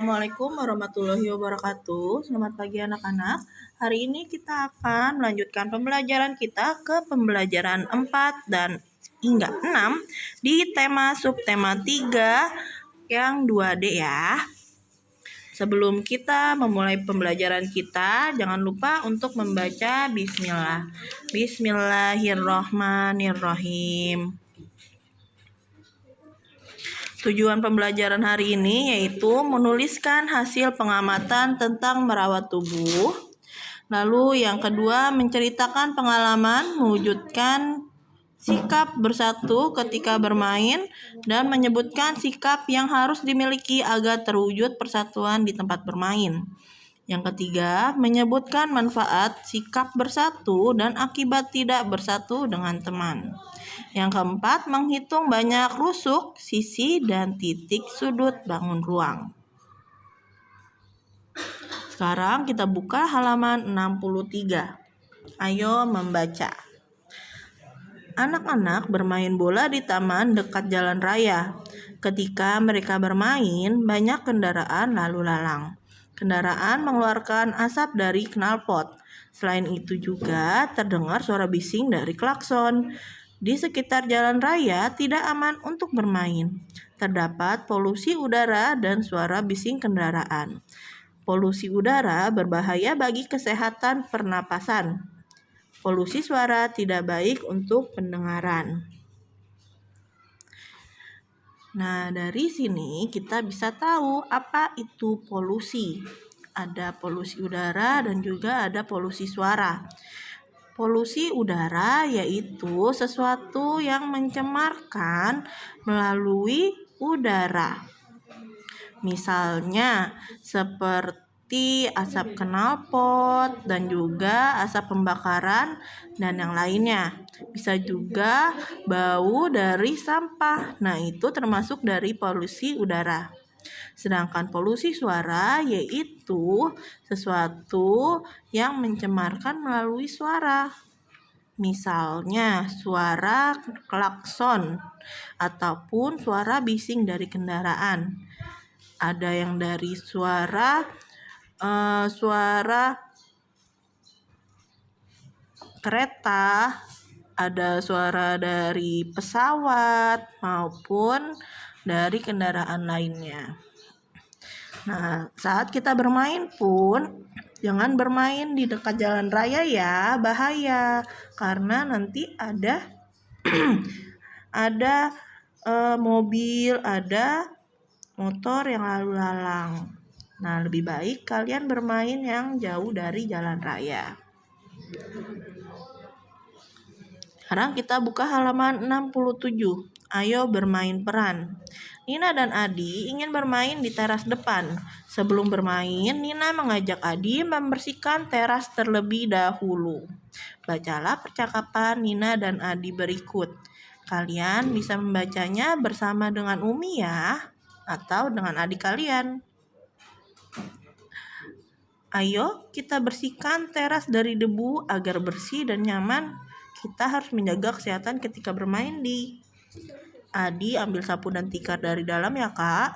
Assalamualaikum warahmatullahi wabarakatuh. Selamat pagi anak-anak. Hari ini kita akan melanjutkan pembelajaran kita ke pembelajaran 4 dan hingga 6 di tema subtema 3 yang 2D ya. Sebelum kita memulai pembelajaran kita, jangan lupa untuk membaca bismillah. Bismillahirrohmanirrohim. Tujuan pembelajaran hari ini yaitu menuliskan hasil pengamatan tentang merawat tubuh. Lalu yang kedua, menceritakan pengalaman mewujudkan sikap bersatu ketika bermain dan menyebutkan sikap yang harus dimiliki agar terwujud persatuan di tempat bermain. Yang ketiga, menyebutkan manfaat sikap bersatu dan akibat tidak bersatu dengan teman. Yang keempat, menghitung banyak rusuk, sisi, dan titik sudut bangun ruang. Sekarang kita buka halaman 63. Ayo membaca. Anak-anak bermain bola di taman dekat jalan raya. Ketika mereka bermain, banyak kendaraan lalu lalang. Kendaraan mengeluarkan asap dari knalpot. Selain itu juga terdengar suara bising dari klakson. Di sekitar jalan raya tidak aman untuk bermain. Terdapat polusi udara dan suara bising kendaraan. Polusi udara berbahaya bagi kesehatan pernapasan. Polusi suara tidak baik untuk pendengaran. Nah, dari sini kita bisa tahu apa itu polusi. Ada polusi udara dan juga ada polusi suara. Polusi udara yaitu sesuatu yang mencemarkan melalui udara. Misalnya seperti asap knalpot dan juga asap pembakaran dan yang lainnya. Bisa juga bau dari sampah. Nah, itu termasuk dari polusi udara. Sedangkan polusi suara yaitu sesuatu yang mencemarkan melalui suara. Misalnya suara klakson ataupun suara bising dari kendaraan. Ada yang dari suara kereta, ada suara dari pesawat maupun dari kendaraan lainnya. Nah, saat kita bermain pun jangan bermain di dekat jalan raya ya, bahaya. Karena nanti ada mobil, ada motor yang lalu lalang. Nah, lebih baik kalian bermain yang jauh dari jalan raya. Sekarang kita buka halaman 67. Ayo bermain peran. Nina dan Adi ingin bermain di teras depan. Sebelum bermain, Nina mengajak Adi membersihkan teras terlebih dahulu. Bacalah percakapan Nina dan Adi berikut. Kalian bisa membacanya bersama dengan Umi ya, atau dengan adik kalian. Ayo kita bersihkan teras dari debu agar bersih dan nyaman. Kita harus menjaga kesehatan ketika bermain di. Adi ambil sapu dan tikar dari dalam ya kak.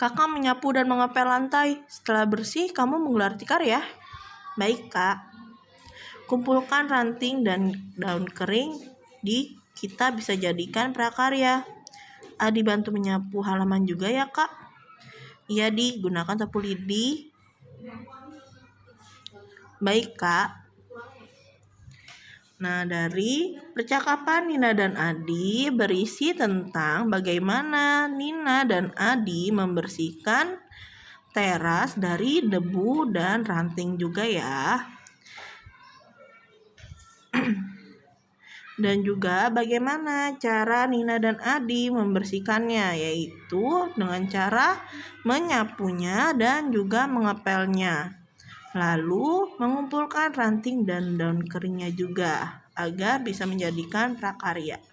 Kakak menyapu dan mengepel lantai. Setelah bersih kamu menggelar tikar ya. Baik kak. Kumpulkan ranting dan daun kering kita bisa jadikan prakarya. Adi bantu menyapu halaman juga ya kak. Iya Di, gunakan sapu lidi. Baik kak. Nah, dari percakapan Nina dan Adi berisi tentang bagaimana Nina dan Adi membersihkan teras dari debu dan ranting juga ya. Dan juga bagaimana cara Nina dan Adi membersihkannya, yaitu dengan cara menyapunya dan juga mengepelnya. Lalu mengumpulkan ranting dan daun keringnya juga agar bisa menjadikan prakarya.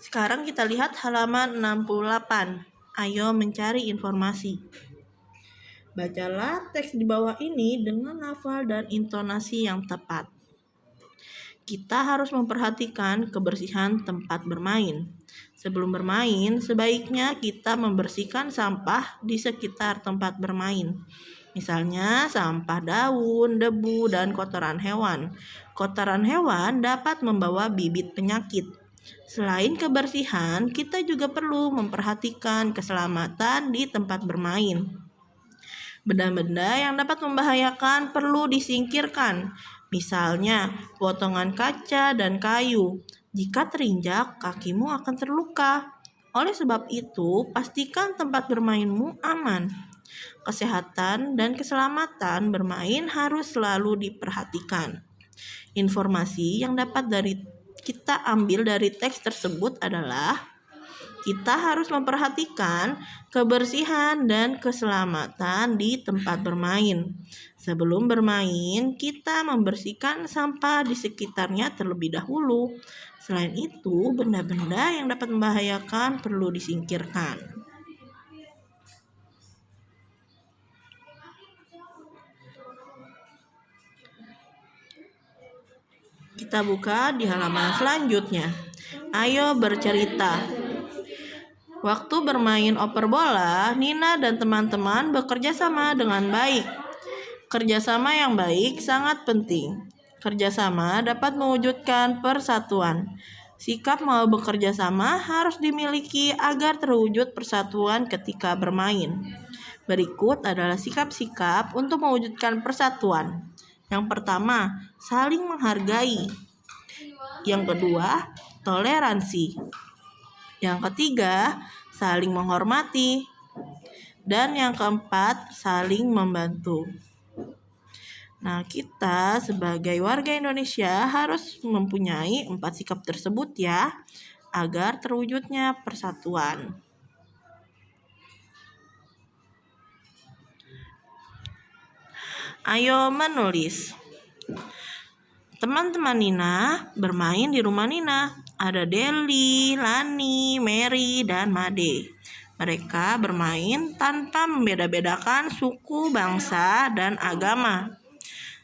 Sekarang kita lihat halaman 68. Ayo mencari informasi. Bacalah teks di bawah ini dengan lafal dan intonasi yang tepat. kita harus memperhatikan kebersihan tempat bermain. Sebelum bermain, sebaiknya kita membersihkan sampah di sekitar tempat bermain. Misalnya sampah daun, debu, dan kotoran hewan. Kotoran hewan dapat membawa bibit penyakit. Selain kebersihan, kita juga perlu memperhatikan keselamatan di tempat bermain. Benda-benda yang dapat membahayakan perlu disingkirkan. Misalnya, potongan kaca dan kayu. Jika terinjak, kakimu akan terluka. Oleh sebab itu, pastikan tempat bermainmu aman. Kesehatan dan keselamatan bermain harus selalu diperhatikan. Informasi yang dapat kita ambil dari teks tersebut adalah kita harus memperhatikan kebersihan dan keselamatan di tempat bermain. Sebelum bermain, kita membersihkan sampah di sekitarnya terlebih dahulu. Selain itu, benda-benda yang dapat membahayakan perlu disingkirkan. Kita buka di halaman selanjutnya. Ayo bercerita. Waktu bermain oper bola, Nina dan teman-teman bekerja sama dengan baik. Kerjasama yang baik sangat penting. Kerjasama dapat mewujudkan persatuan. Sikap mau bekerja sama harus dimiliki agar terwujud persatuan ketika bermain. Berikut adalah sikap-sikap untuk mewujudkan persatuan. Yang pertama, saling menghargai. Yang kedua, toleransi. Yang ketiga, saling menghormati. Dan yang keempat, saling membantu. Nah, kita sebagai warga Indonesia harus mempunyai 4 sikap tersebut ya, agar terwujudnya persatuan. Ayo menulis. Teman-teman Nina bermain di rumah Nina. Ada Deli, Lani, Mary, dan Made. Mereka bermain tanpa membeda-bedakan suku, bangsa, dan agama.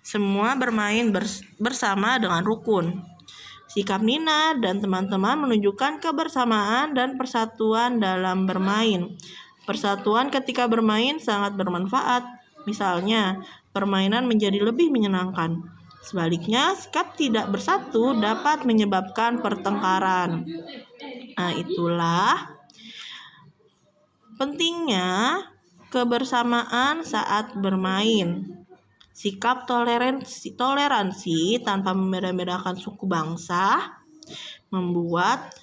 Semua bermain bersama dengan rukun. Sikap Nina dan teman-teman menunjukkan kebersamaan dan persatuan dalam bermain. Persatuan ketika bermain sangat bermanfaat. Misalnya, permainan menjadi lebih menyenangkan. Sebaliknya, sikap tidak bersatu dapat menyebabkan pertengkaran. Nah, itulah pentingnya kebersamaan saat bermain. Sikap toleransi tanpa membeda-bedakan suku bangsa membuat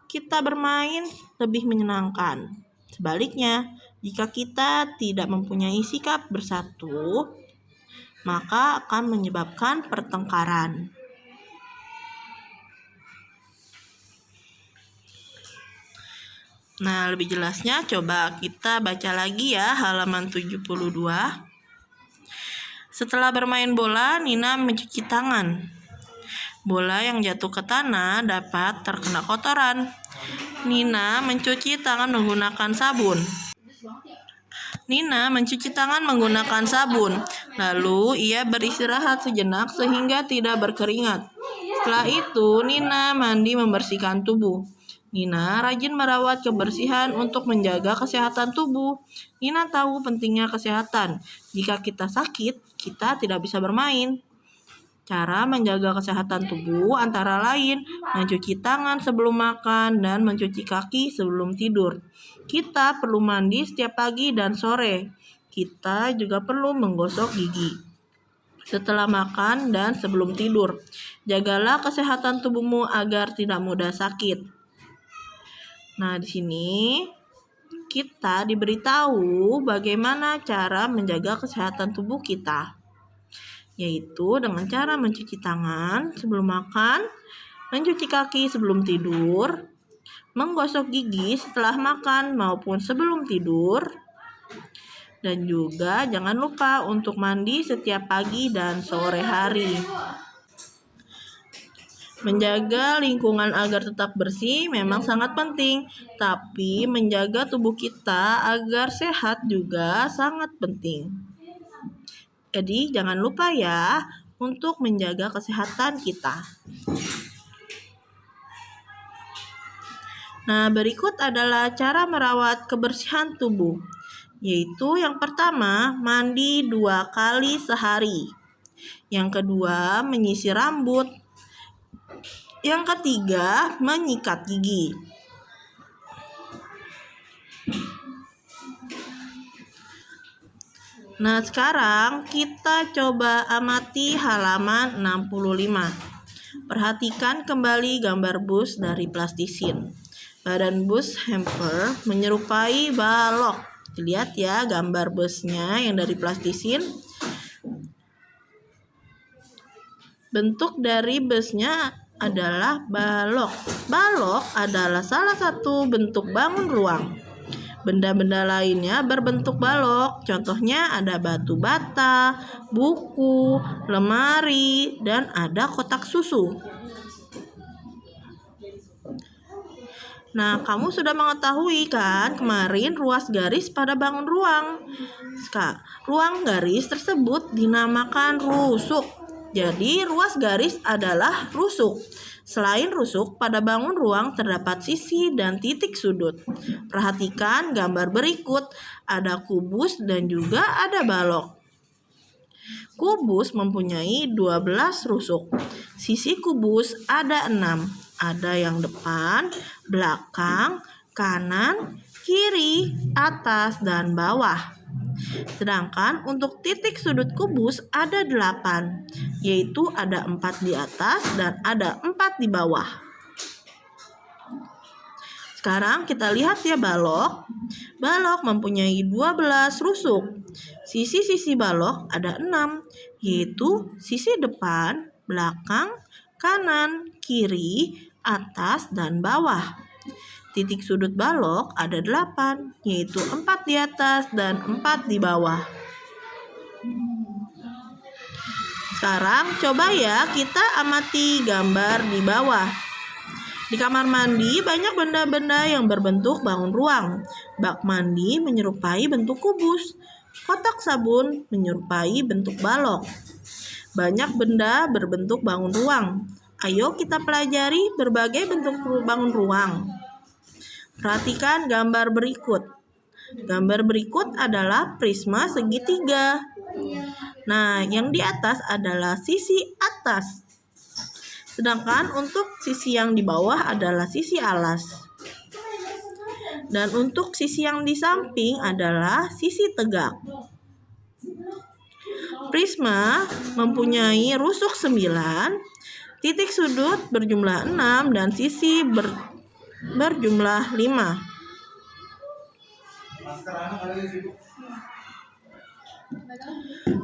kita bermain lebih menyenangkan. Sebaliknya, jika kita tidak mempunyai sikap bersatu, maka akan menyebabkan pertengkaran. Nah, lebih jelasnya coba kita baca lagi ya halaman 72. Setelah bermain bola, Nina mencuci tangan. Bola yang jatuh ke tanah dapat terkena kotoran. Nina mencuci tangan menggunakan sabun. Lalu ia beristirahat sejenak sehingga tidak berkeringat. Setelah itu, Nina mandi membersihkan tubuh. Nina rajin merawat kebersihan untuk menjaga kesehatan tubuh. Nina tahu pentingnya kesehatan. Jika kita sakit, kita tidak bisa bermain. Cara menjaga kesehatan tubuh antara lain mencuci tangan sebelum makan dan mencuci kaki sebelum tidur. Kita perlu mandi setiap pagi dan sore. Kita juga perlu menggosok gigi setelah makan dan sebelum tidur. Jagalah kesehatan tubuhmu agar tidak mudah sakit. Nah, di sini kita diberitahu bagaimana cara menjaga kesehatan tubuh kita, yaitu dengan cara mencuci tangan sebelum makan, mencuci kaki sebelum tidur, menggosok gigi setelah makan maupun sebelum tidur, dan juga jangan lupa untuk mandi setiap pagi dan sore hari. Menjaga lingkungan agar tetap bersih memang sangat penting, tapi menjaga tubuh kita agar sehat juga sangat penting. Jadi jangan lupa ya untuk menjaga kesehatan kita. Nah, berikut adalah cara merawat kebersihan tubuh, yaitu yang pertama, mandi 2 kali sehari. Yang kedua, menyisir rambut. Yang ketiga, menyikat gigi. Nah, sekarang kita coba amati halaman 65. Perhatikan kembali gambar bus dari plastisin. Badan bus hamper menyerupai balok. Lihat ya gambar busnya yang dari plastisin. Bentuk dari busnya adalah balok. Balok adalah salah satu bentuk bangun ruang. Benda-benda lainnya berbentuk balok. Contohnya ada batu bata, buku, lemari, dan ada kotak susu. Nah, kamu sudah mengetahui kan kemarin ruas garis pada bangun ruang. Ruang garis tersebut dinamakan rusuk. Jadi, ruas garis adalah rusuk. Selain rusuk, pada bangun ruang terdapat sisi dan titik sudut. Perhatikan gambar berikut, ada kubus dan juga ada balok. Kubus mempunyai 12 rusuk. Sisi kubus ada 6. Ada yang depan, belakang, kanan, kiri, atas, dan bawah. Sedangkan untuk titik sudut kubus ada 8, yaitu ada 4 di atas dan ada 4 di bawah. Sekarang kita lihat ya balok. Balok mempunyai 12 rusuk. Sisi-sisi balok ada 6, yaitu sisi depan, belakang, kanan, kiri, atas, dan bawah. Titik sudut balok ada 8, yaitu 4 di atas dan 4 di bawah. Sekarang coba ya kita amati gambar di bawah. Di kamar mandi banyak benda-benda yang berbentuk bangun ruang. Bak mandi menyerupai bentuk kubus. Kotak sabun menyerupai bentuk balok. Banyak benda berbentuk bangun ruang. Ayo kita pelajari berbagai bentuk bangun ruang. Perhatikan gambar berikut. Gambar berikut adalah prisma segitiga. Nah, yang di atas adalah sisi atas. Sedangkan untuk sisi yang di bawah adalah sisi alas. Dan untuk sisi yang di samping adalah sisi tegak. Prisma mempunyai rusuk 9, titik sudut berjumlah 6, dan sisi berjumlah 5.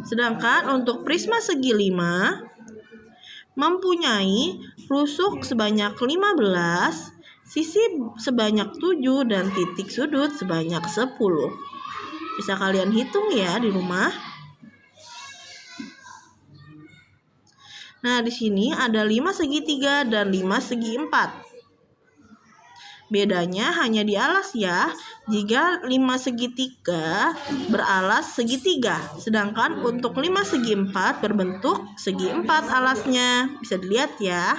Sedangkan untuk prisma segi 5 mempunyai rusuk sebanyak 15, sisi sebanyak 7, dan titik sudut sebanyak 10. Bisa kalian hitung ya di rumah. Nah, di sini ada 5 segitiga dan 5 segi 4. Bedanya hanya di alas ya. Jika 5 segitiga beralas segitiga, sedangkan untuk 5 segi 4 berbentuk segi 4 alasnya. Bisa dilihat ya.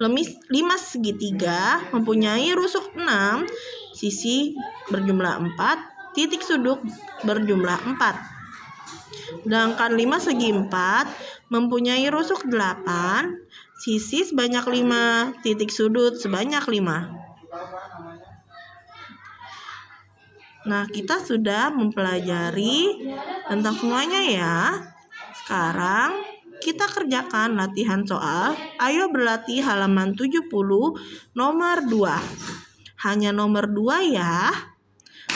5 segitiga mempunyai rusuk 6, sisi berjumlah 4, titik sudut berjumlah 4. Sedangkan 5 segi 4 mempunyai rusuk 8, sisi sebanyak 5, titik sudut sebanyak 5. Nah, kita sudah mempelajari tentang semuanya ya. Sekarang kita kerjakan latihan soal. Ayo berlatih halaman 70 nomor 2. Hanya nomor 2 ya.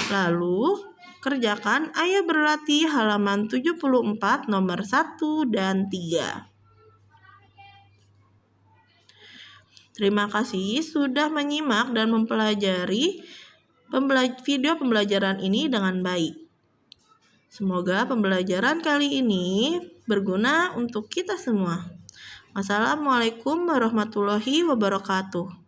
Lalu kerjakan ayo berlatih halaman 74 nomor 1 dan 3. Terima kasih sudah menyimak dan mempelajari video pembelajaran ini dengan baik. Semoga pembelajaran kali ini berguna untuk kita semua. Wassalamualaikum warahmatullahi wabarakatuh.